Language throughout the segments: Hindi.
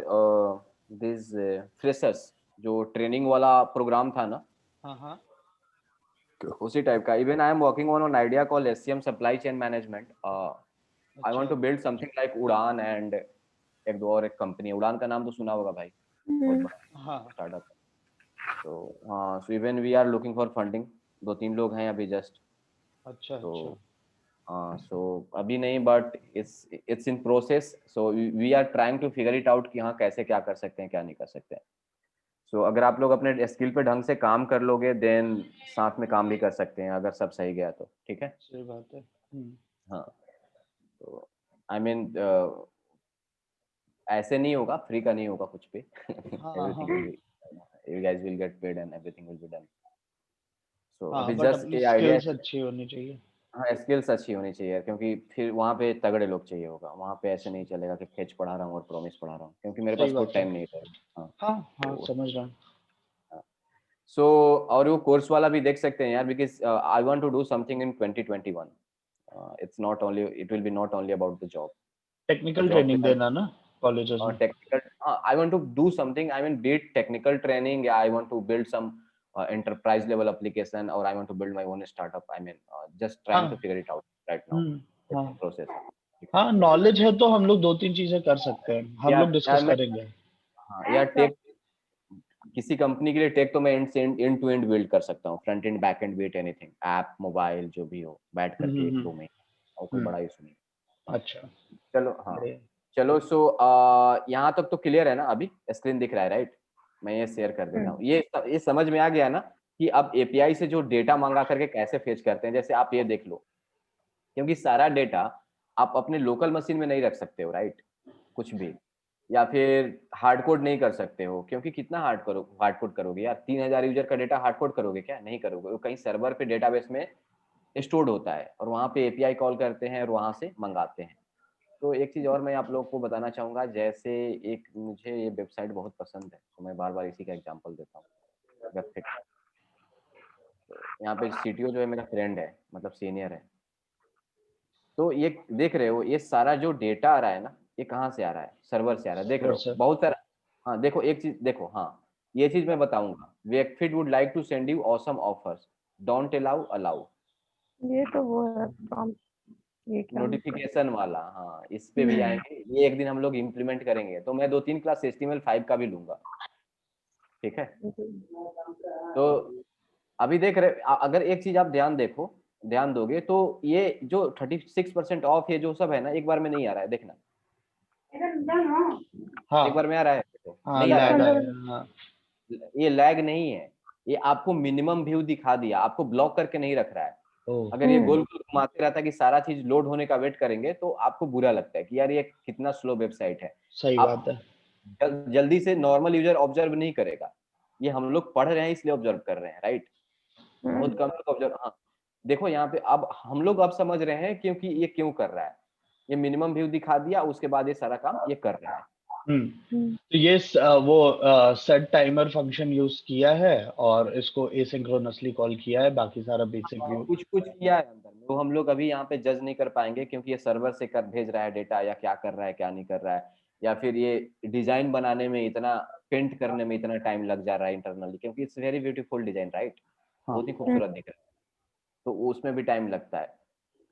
दिस फ्रेशर्स जो ट्रेनिंग वाला प्रोग्राम था ना, हाँ उसी टाइप का. Even I am working on an idea call SCM supply chain management. I want अच्छा टू बिल्ड समथिंग लाइक उड़ान एंड एक दो और एक कंपनी. उड़ान का नाम तो सुना होगा भाई, बहुत बड़ा हाँ स्टार्टअप है. तो हाँ, so even we are looking for funding. 2-3 लोग हैं अभी जस्ट. अच्छा तो अच्छा हाँ, सो अभी नहीं, but it's in process. So we are trying to figure it out कि हाँ कैसे क्या कर सकते हैं क्या नहीं कर सकते हैं. सो अगर आप लोग अपने स्किल पे ढंग से काम कर लोगे देन साथ में काम भी कर सकते हैं, अगर सब सही गया तो. ठीक है. सही बात है। हाँ. तो आई मीन ऐसे नहीं होगा, फ्री का नहीं होगा कुछ भी. हाँ एवरीथिंग विल हाँ be, you guys will get paid and everything will be done. So हाँ अभी बट जस्ट अपनी ये आइडिया. स्किल्स अच्छी होनी चाहिए। हाँ, स्किल्स अच्छी होनी चाहिए क्योंकि फिर वहाँ पे तगड़े लोग चाहिए होगा. वहाँ पे ऐसे नहीं चलेगा कि फेच पढ़ा रहा हूँ और प्रॉमिस पढ़ा रहा हूँ, क्योंकि मेरे सही पास खुद बात है। टाइम नहीं रहेगा. हाँ. हाँ हाँ तो समझ रहा हूँ। सो और वो कोर्स वाला भी देख सकते हैं यार, because I want to do something in 2021. It's not only, it will be not only about the job. तो टेक्निकल जॉब ट्रेनिंग पे देना ना कॉलेजेस में। technical, I want to do something. I mean, be it technical training. Yeah, I want to build some enterprise level application, or I want to build my own startup. I mean, just trying to हाँ figure it out right now. It's हाँ in process. ठीक है. हाँ नॉलेज है तो हम लोग दो तीन चीजें कर सकते हैं, हम या लोग यार डिस्कस मैं, करेंगे। हाँ यार, टेक किसी कंपनी के लिए टेक तो मैं एंड टू एंड बिल्ड कर सकता हूँ. Front end back end be it anything, app mobile जो भी हो, बैठ करके एक हम्म। दो महीने, और कोई बड़ा इशू नहीं. अच्छा चलो. हाँ. बढ़िया। चलो. सो यहाँ तक तो क्लियर है ना. अभी स्क्रीन दिख रहा है राइट. मैं ये शेयर कर देता हूँ. ये समझ में आ गया ना कि अब एपीआई से जो डेटा मंगा करके कैसे फेच करते हैं. जैसे आप ये देख लो, क्योंकि सारा डेटा आप अपने लोकल मशीन में नहीं रख सकते हो राइट, कुछ भी. या फिर हार्ड कोड नहीं कर सकते हो, क्योंकि कितना हार्ड कोड करोगे यार. 3,000 यूजर का डेटा हार्ड कोड करोगे क्या? नहीं करोगे. वो कहीं सर्वर पे डेटाबेस में स्टोर्ड होता है, और वहां पे एपीआई कॉल करते हैं और वहां से मंगाते हैं. तो एक चीज़ और मैं आप लोगों को बताना चाहूँगा. जैसे एक मुझे ये वेबसाइट बहुत पसंद है, तो मैं बार-बार इसी का एग्जांपल देता हूँ. वेबफिट. तो यहाँ पे सीटीओ जो है मेरा फ्रेंड है, मतलब सीनियर है. तो ये देख रहे हो, ये सारा जो डेटा आ रहा है ना, ये कहाँ से आ रहा है? सर्वर से आ रहा है. देख रहे हो व्हाट्सएप। बहुत सारा. हाँ देखो, एक चीज़ देखो. हाँ, ये चीज़ मैं बताऊँगा. Website would like to send you awesome offers, don't allow allow. ये तो वो है प्रॉम्प्ट, ये क्या मतलब। नोटिफिकेशन वाला. हाँ, इस पे भी आएंगे. ये एक दिन हम लोग इम्प्लीमेंट करेंगे, तो मैं 2-3 क्लास HTML5 का भी लूंगा. ठीक है. तो अभी देख रहे, अगर एक चीज आप ध्यान दोगे तो ये जो 36% ऑफ, ये जो सब है ना, एक बार में नहीं आ रहा है. देखना, हाँ एक बार में आ रहा है तो हाँ नहीं आ रहा लैग है. आया हाँ। ये लैग नहीं है. ये आपको मिनिमम व्यू दिखा दिया, आपको ब्लॉक करके नहीं रख रहा है. ओह अगर ये गोल गोल घुमाते रहता है कि सारा चीज लोड होने का वेट करेंगे, तो आपको बुरा लगता है कि यार ये कितना स्लो वेबसाइट है. सही आप बात है। जल्दी से नॉर्मल यूजर ऑब्जर्व नहीं करेगा. ये हम लोग पढ़ रहे हैं इसलिए ऑब्जर्व कर रहे हैं राइट. बहुत कम लोग ऑब्जर्व. हाँ, देखो यहाँ पे अब हम लोग अब समझ रहे हैं क्योंकि ये क्यों कर रहा है. ये मिनिमम व्यू दिखा दिया, उसके बाद ये सारा काम ये कर रहा है. तो ये वो सेट टाइमर फंक्शन यूज किया है और इसको एसिंक्रोनसली कॉल किया है, बाकी सारा बेसिक व्यू। कुछ कुछ किया है अंदर में, वो हम लोग अभी यहाँ पे जज नहीं कर पाएंगे, क्योंकि ये सर्वर से कर भेज रहा है डेटा, या क्या कर रहा है क्या नहीं कर रहा है. या फिर ये डिजाइन बनाने में इतना, पेंट करने में इतना टाइम लग जा रहा है इंटरनली, क्योंकि it's very beautiful design right. हाँ बहुत ही खूबसूरत दिख रहा है. तो उसमें भी टाइम लगता है.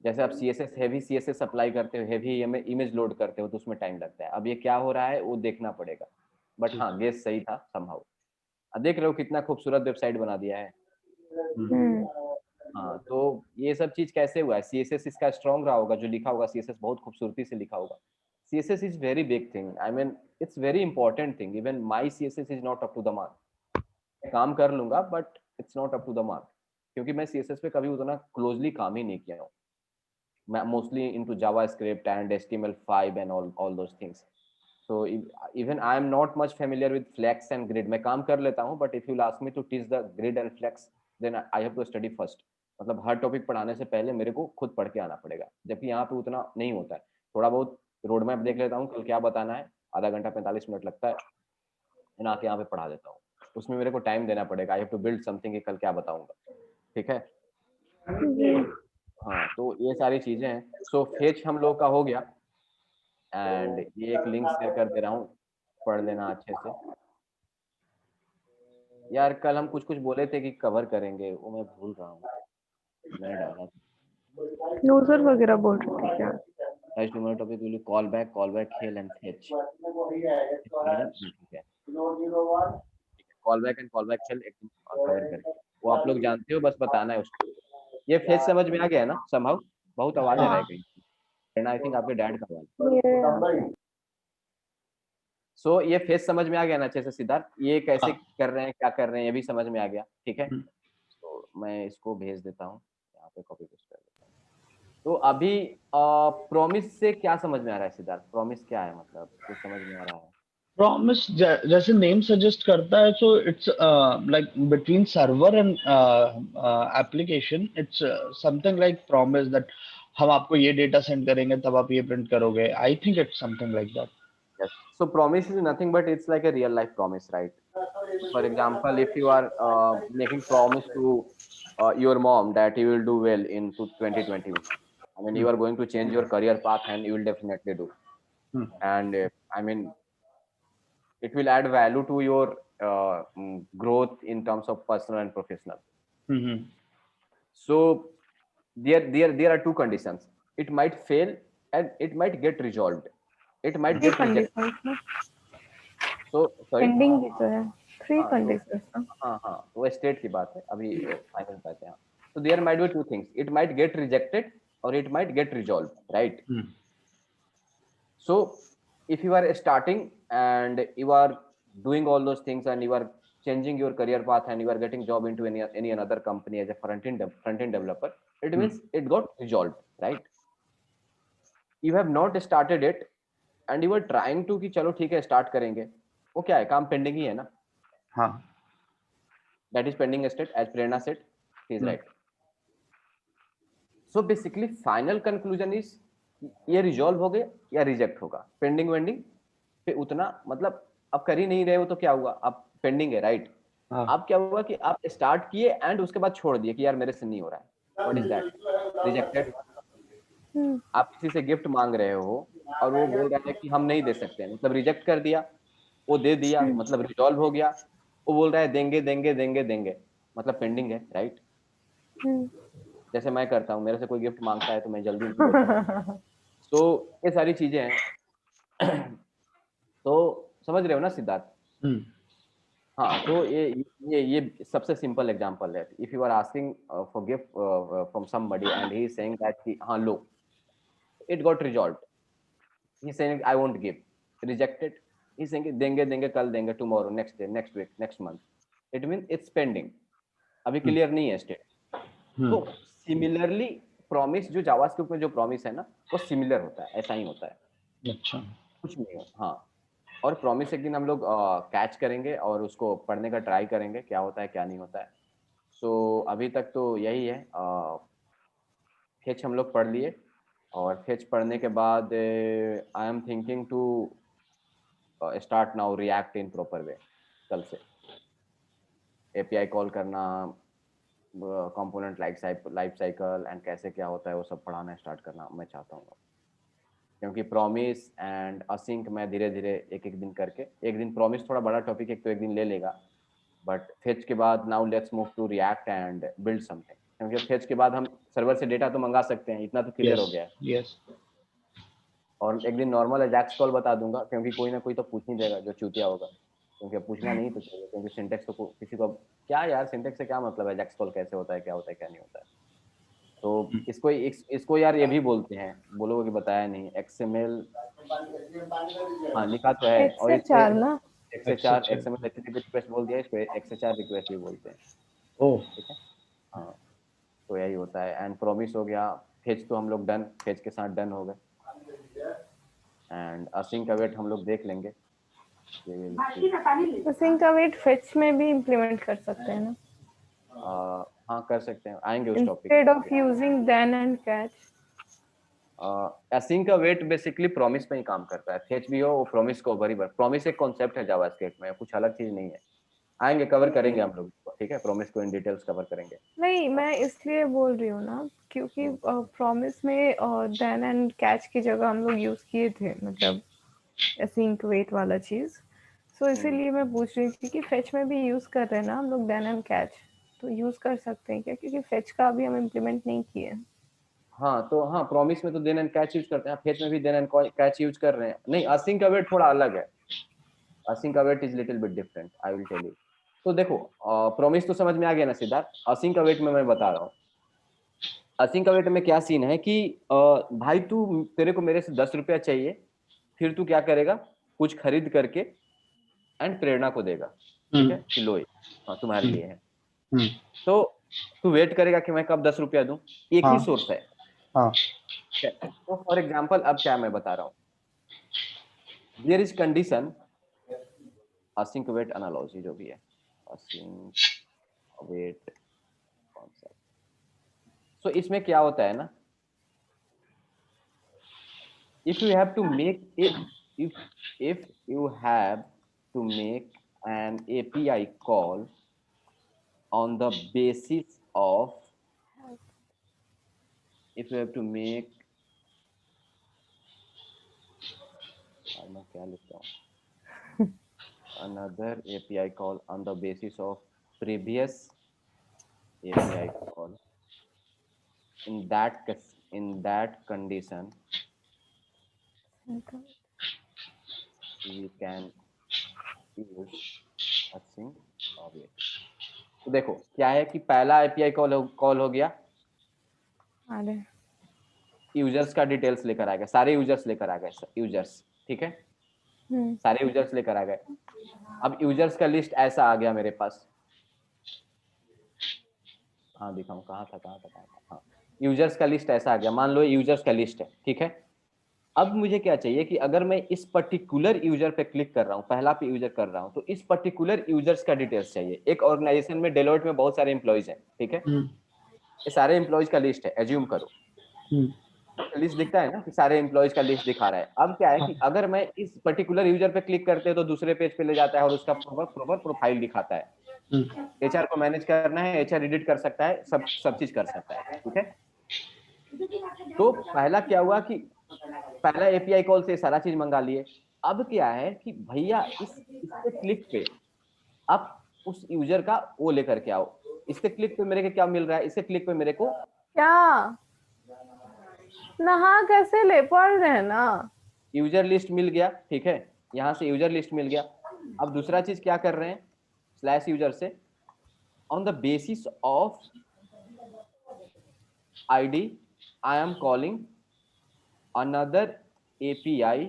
जैसे आप हैवी सीएसएस अप्लाई करते हो, हैवी इमेज लोड करते हो, तो उसमें टाइम लगता है. अब ये क्या हो रहा है वो देखना पड़ेगा. बट ठीक हाँ, है। गेस सही था समहाउ. देख रहे हो कितना खूबसूरत वेबसाइट बना दिया है. हाँ, तो ये सब चीज कैसे हुआ है? सीएसएस इसका स्ट्रांग रहा होगा, जो लिखा होगा सीएसएस बहुत खूबसूरती से लिखा होगा. CSS is very big thing. I mean it's very important thing. Even my CSS is not up to the mark. मैं काम कर लूंगा but it's not up to the mark, क्योंकि मैं सीएसएस पे कभी उतना क्लोजली काम ही नहीं किया हूँ. मैं mostly into JavaScript and HTML5 and all those things. So even I am not much familiar with Flex and Grid. मैं काम कर लेता हूँ, but if you ask me to teach the Grid and Flex, then I have to study first. मतलब हर टॉपिक पढ़ाने से पहले मेरे को खुद पढ़ के आना पड़ेगा, जबकि यहाँ पे उतना नहीं होता है. थोड़ा बहुत रोड मैप देख लेता हूँ, कल क्या बताना है, आधा घंटा 45 मिनट लगता है, मैं आके यहाँ पे पढ़ा देता हूँ. उसमें मेरे को टाइम देना पड़ेगा. I have to build something कि कल क्या बताऊंगा. ठीक है. हाँ, तो ये सारी चीजें हैं. सो फेच हम लोग का हो गया, एंड ये एक लिंक शेयर कर दे रहा हूँ. पढ़ लेना अच्छे से। यार कल हम कुछ बोले थे कि कवर करेंगे, वो मैं भूल रहा हूँ, मैंने डाला था। क्लोजर वगैरह बोल रहे थे क्या? Guys, tomorrow topic will be call back, hail and fetch. ठीक है, call back and call back hello एक दिन कवर करेंगे, वो आप लोग जानते हो, बस बताना है उसको। ये फेज समझ में आ गया है ना समहाउ? बहुत आवाज आ रहा है कहीं, आई थिंक आपके डैड का आवाज। सो ये फेज समझ में आ गया ना अच्छे से सिद्धार्थ? ये कैसे कर रहे हैं, क्या कर रहे हैं, ये भी समझ में आ गया, ठीक है? तो मैं इसको भेज देता हूँ, यहाँ पे कॉपी पेस्ट कर देता हूँ। तो अभी प्रॉमिस से क्या समझ में आ रहा है सिद्धार्थ? प्रॉमिस क्या है, मतलब कुछ समझ में आ रहा है? प्रॉमिस जैसे नेम सजेस्ट करता है, so it's like between server and application, it's something like promise that हम आपको ये डेटा सेंड करेंगे तब आप ये प्रिंट करोगे। I think it's something like that. Yes. So promise is nothing but it's like a real life promise, right? For example, if you are making promise to your mom that you will do well in 2021, I mean, you are going to change your career path and you will definitely do. And I mean, it will add value to your growth in terms of personal and professional. So there are two conditions. It might fail and it might get resolved. It might get rejected. So sorry. Pending भी तो है, 3 कंडीशंस ना। हाँ, वो स्टेट की बात है, अभी फाइनल पाते हैं। So there might be two things. It might get rejected or it might get resolved, right? So if you are starting and you are doing all those things and you are changing your career path and you are getting job into any another company as a front-end developer, it means it got resolved, right? You have not started it and you are trying to कि चलो ठीक है start करेंगे, वो क्या है, काम pending ही है ना? हाँ, that is pending state as Prerna said. He is right. So basically final conclusion is ये resolve हो गया या reject होगा, pending वेंडिंग पे उतना मतलब अब कर ही नहीं रहे हो तो क्या हुआ, अब pending है, right? अब क्या हुआ कि आप start किए and उसके बाद छोड़ दिए कि यार मेरे से नहीं हो रहा है, what is that? Rejected. आप किसी से गिफ्ट मांग रहे हो और वो बोल रहा है कि हम नहीं दे सकते, मतलब रिजेक्ट कर दिया, वो दे दिया मतलब रिजॉल्व हो गया, वो बोल रहा है देंगे देंगे देंगे देंगे, मतलब पेंडिंग है, राइट? जैसे मैं करता हूँ, मेरे से कोई गिफ्ट मांगता है तो मैं जल्दी नहीं देता हूँ। तो ये सारी चीजें हैं। तो समझ रहे हो ना सिद्धार्थ? हाँ, तो ये सबसे सिंपल एग्जांपल है। If you are asking for gift from somebody and he is saying that कि हाँ लो, it got resolved. He's saying I won't give. Rejected. He's saying देंगे देंगे कल देंगे, tomorrow, next day, next week, next month. It means it's pending. अभी क्लियर नहीं है स्टेट। तो सिमिलरली प्रॉमिस, जो जावास्क्रिप्ट में जो प्रॉमिस है ना, वो सिमिलर होता है, ऐसा ही होता है। अच्छा, कुछ नहीं हो। हाँ, और प्रॉमिस एक दिन हम लोग कैच करेंगे और उसको पढ़ने का ट्राई करेंगे, क्या होता है क्या नहीं होता है। सो अभी तक तो यही है। फेच हम लोग पढ़ लिए और फेच पढ़ने के बाद I am thinking to start now React in proper way. कल से एपीआई कॉल करना, कंपोनेंट लाइफ साइकिल एंड कैसे क्या होता है वो सब पढ़ाना स्टार्ट करना मैं चाहता हूँ। क्योंकि प्रॉमिस एंड असिंक मैं धीरे धीरे एक एक दिन करके, एक दिन प्रॉमिस थोड़ा बड़ा टॉपिक एक तो एक दिन ले लेगा, बट फेच के बाद now let's move to React and build something. क्योंकि फेच के बाद हम सर्वर से डेटा तो मंगा सकते हैं, इतना तो क्लियर हो गया है। yes. और एक दिन नॉर्मल एजाक्स कॉल बता दूंगा, क्योंकि कोई ना कोई तो पूछ नहीं देगा जो चूतिया होगा, क्योंकि पूछना नहीं तो चाहिए, क्योंकि सिंटेक्स तो किसी को क्या यार, सिंटेक्स से क्या मतलब है, एजाक्स कॉल कैसे होता है, क्या होता है क्या नहीं होता है। तो इसको यार ये भी बोलते हैं, बोलोगे कि बताया नहीं, एक्सएमएल। हाँ लिखा तो है, और XHR ना, XHR एक्सएमएल HTTP रिक्वेस्ट बोल दिया, इसको XHR रिक्वेस्ट भी बोलते हैं। ओह, ठीक है, हाँ, तो यही होता है। एंड प्रॉमिस हो गया, फेच तो हम लोग डन, फेच के साथ डन हो गए, एंड असिंक अवेट हम लोग देख लेंगे। असिंक अवेट फेच में भी इंप्लीमेंट कर सकते हैं ना? हाँ कर सकते हैं, आएंगे उस topic instead of using then and catch. Async await basically promise पे ही काम करता है, फेच भी हो वो प्रॉमिस को ओवर ही भर। प्रॉमिस एक कॉन्सेप्ट है जावास्क्रिप्ट में, कुछ अलग चीज नहीं है। आएंगे, कवर करेंगे हम लोग, ठीक है, प्रॉमिस को इन डिटेल्स कवर करेंगे। नहीं, मैं इसलिए बोल रही हूँ ना क्योंकि प्रॉमिस में देन एंड कैच की जगह हम लोग यूज किए थे, मतलब असिंक वेट वाला चीज। सो इसीलिए मैं पूछ रही थी कि फेच में भी यूज कर रहे हैं ना हम लोग देन एंड कैच, तो यूज कर सकते हैं क्या, क्योंकि फेच का अभी हम इम्प्लीमेंट नहीं किए। हाँ तो हाँ, प्रॉमिस में तो देन एंड कैच यूज करते हैं, फेच में भी देन एंड कैच यूज कर रहे हैं। नहीं, असिंक अवेट थोड़ा अलग है, async await is little bit different, I will tell you. तो देखो, प्रॉमिस तो समझ में आ गया ना सिद्धार्थ। असिंक अवेट में मैं बता रहा हूँ, असिंक अवेट में क्या सीन है कि भाई तेरे को मेरे से 10 रुपया चाहिए, फिर तू क्या करेगा, कुछ खरीद करके एंड प्रेरणा को देगा, ठीक है कि लो ये, हाँ तुम्हारे लिए है। तो तू वेट करेगा कि मैं कब 10 रुपया दूं, एक ही सोर्स है। हाँ तो फॉर एग्जाम्पल अब क्या मैं बता रहा हूँ, there is condition, async wait analogy जो भी है, असिंक वेट कॉन्सेप्ट। सो इसमें क्या होता है ना, if you have to make it, if you have to make an API call on the basis of, if you have to make, मैं क्या लिखता हूँ, another API call on the basis of previous API call, in that condition we can use async await। तो देखो क्या है कि पहला API कॉल हो गया, अरे यूजर्स का डिटेल्स लेकर आ गया, सारे यूजर्स लेकर आ गए, यूजर्स, ठीक है, सारे यूजर्स लेकर आ गए। अब यूजर्स का लिस्ट ऐसा आ गया मेरे पास, हाँ दिखाऊं, कहाँ था, हाँ, यूजर्स का लिस्ट ऐसा आ गया, मान लो यूजर्स का लिस्ट है, ठीक है। अब मुझे क्या चाहिए कि अगर मैं इस पर्टिकुलर यूजर पे क्लिक कर रहा हूँ, पहला पे यूजर कर रहा हूँ, तो इस पर्टिकुलर यूजर्स का डिटेल्स चाहिए। एक ऑर्गेनाइजेशन में, डेलोइट में बहुत सारे एम्प्लॉइज हैं, ठीक है, ये सारे एम्प्लॉइज का लिस्ट है, एज्यूम करो लिस्ट दिखता है ना कि सारे एम्प्लॉइज का लिस्ट दिखा रहा है। अब क्या है कि अगर मैं इस पर्टिकुलर यूजर पे क्लिक करते हैं तो दूसरे पेज पे ले जाता है और उसका प्रॉपर प्रोफाइल दिखाता है। एचआर को मैनेज करना है, एचआर एडिट कर सकता है, सब चीज कर सकता है, ठीक है। तो पहला क्या हुआ कि पहला एपीआई कॉल से सारा चीज मंगा लिए। अब क्या है कि भैया इसके क्लिक पे आप उस यूजर का वो लेकर के आओ, इसके क्लिक पे मेरे को क्या मिल रहा है, इसके क्लिक पे मेरे को क्या नहा कैसे ले पढ़ रहे हैं ना। यूजर लिस्ट मिल गया, ठीक है, यहां से यूजर लिस्ट मिल गया। अब दूसरा चीज क्या कर रहे हैं, स्लैश यूजर से on the basis of ID I am calling another API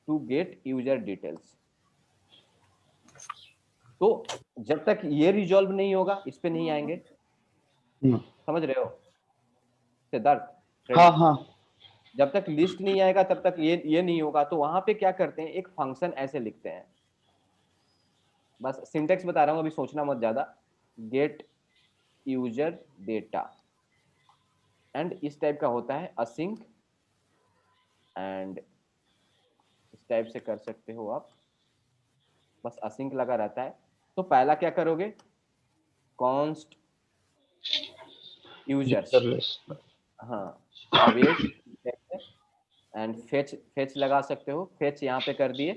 to get user details. तो जब तक ये रिजॉल्व नहीं होगा इस पे नहीं आएंगे, समझ रहे हो सिद्धार्थ? हाँ हाँ जब तक लिस्ट नहीं आएगा तब तक ये नहीं होगा। तो वहां पे क्या करते हैं, एक फंक्शन ऐसे लिखते हैं, बस सिंटेक्स बता रहा हूं, अभी सोचना मत ज्यादा, गेट यूजर डेटा, एंड इस टाइप का होता है असिंक, एंड इस टाइप से कर सकते हो आप, बस असिंक लगा रहता है। तो पहला क्या करोगे, कॉन्स्ट यूजर्स, हाँ, अवेट एंड फेच लगा सकते हो, फेच यहाँ पे कर दिए,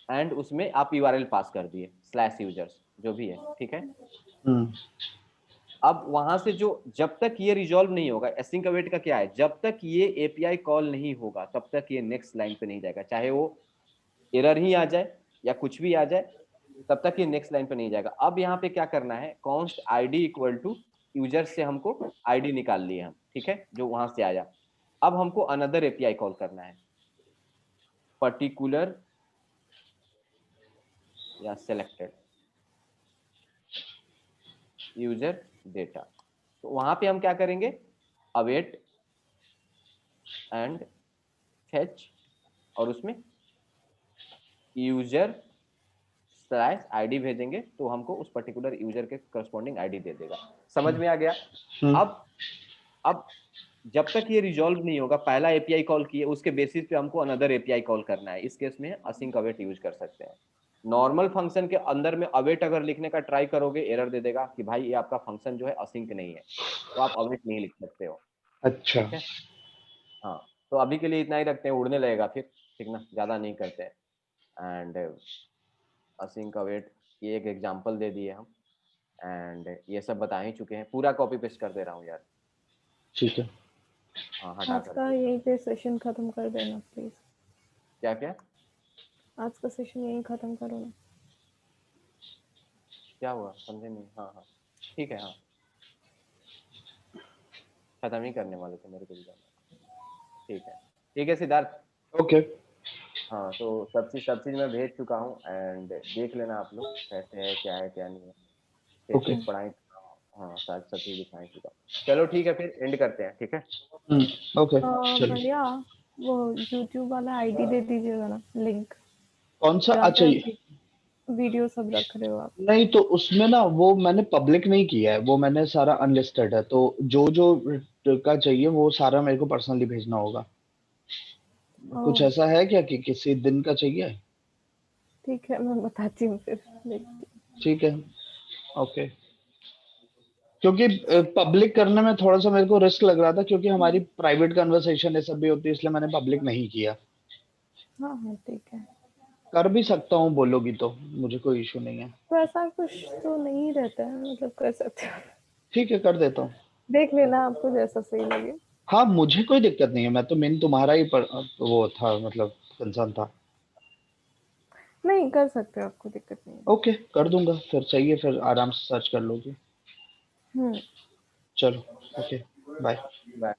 एंड उसमें आप यूआरएल पास कर दिए स्लैश यूजर्स जो भी है, ठीक है। अब वहां से जो, जब तक ये रिजॉल्व नहीं होगा, एसिंक अवेट का क्या है, जब तक ये एपीआई कॉल नहीं होगा तब तक ये नेक्स्ट लाइन पे नहीं जाएगा, चाहे वो एरर ही आ जाए या कुछ भी आ जाए, तब तक ये नेक्स्ट लाइन पे नहीं जाएगा। अब यहाँ पे क्या करना है, const ID equal to user से हमको आईडी निकाल लिए हम, ठीक है, जो वहां से आया। अब हमको अनदर एपीआई कॉल करना है, पर्टिकुलर या सेलेक्टेड यूजर डेटा। तो वहां पे हम क्या करेंगे, अवेट एंड फेच, और उसमें यूजर स्लैश आईडी भेजेंगे तो हमको उस पर्टिकुलर यूजर के करस्पॉन्डिंग आईडी दे देगा। समझ में आ गया? अब जब तक ये रिजॉल्व नहीं होगा, पहला एपीआई कॉल किए उसके बेसिस पे हमको अनदर एपीआई कॉल करना है, इस केस में असिंक अवेट यूज कर सकते हैं। नॉर्मल फंक्शन के अंदर में अवेट अगर लिखने का ट्राई करोगे, एरर दे देगा कि भाई ये आपका फंक्शन जो है असिंक नहीं है, तो आप अवेट नहीं लिख सकते हो। अच्छा ठीक है, हाँ, तो अभी के लिए इतना ही रखते हैं, उड़ने लगेगा फिर, ठीक ना, ज्यादा नहीं करते हैं। एंड असिंक अवेट, ये एक एग्जांपल दे दिए हम, एंड ये सब बता ही चुके हैं। पूरा कॉपी पेस्ट कर दे रहा हूँ यार। ठीक है। हाँ हटा आज कर का यहीं पे सेशन खत्म कर देना प्लीज। क्या क्या आज का सेशन यहीं खत्म करो ना। क्या हुआ समझे नहीं। हाँ हाँ ठीक है। हाँ खत्म ही करने वाले थे, मेरे को भी जाना। ठीक है सिद्धार्थ। ओके हाँ तो सब चीज मैं भेज चुका हूँ, एंड देख लेना आप लोग कैसे है क्या है क्या नहीं है। Face okay. फेस पढ़ाई, हाँ सब चीज दिखाई चुका हूँ। चलो ठीक है फिर एंड करते हैं, ठीक है। ओके चलिए। भैया वो YouTube वाला आईडी दे दीजिएगा ना, लिंक कौन सा? जहाँ अच्छा पे आप वीडियो सब रख रहे हो आप। नहीं तो उसमें ना वो मैंने पब्लिक नहीं किया है, वो मैंने सारा अनलिस्टेड है, तो जो जो का चाहिए वो सारा मेरे को पर्सनली भेजना होगा। कुछ ओह ऐसा है क्या कि किसी दिन का चाहिए? ठीक है, मैं बताती हूँ फिर, देखती ठीक है। ओके। क्योंकि पब्लिक करने में थोड़ा सा मेरे को रिस्क लग रहा था, क्योंकि हमारी प्राइवेट कन्वर्सेशन ये सब भी होती है, इसलिए मैंने पब्लिक नहीं किया। हूँ। हाँ हाँ ठीक है। कर भी सकता हूँ, बोलोगी तो मुझे कोई इशू नहीं है। तो ऐसा कुछ तो नहीं रहता है, मतलब कर सकते हो। ठीक है कर देता हूँ। देख लेना आपको जैसा सही लगे। हाँ मुझे कोई दिक्कत नहीं है, मैं तो मेन तुम्हारा ही वो था, मतलब कंसर्न था। नहीं कर सकते हो, आपको दिक्कत नहीं है। ओके कर दूंगा फिर, चाहिए फिर आराम से सर्च कर लोगे। हम्म। चलो ओके बाय। बाय।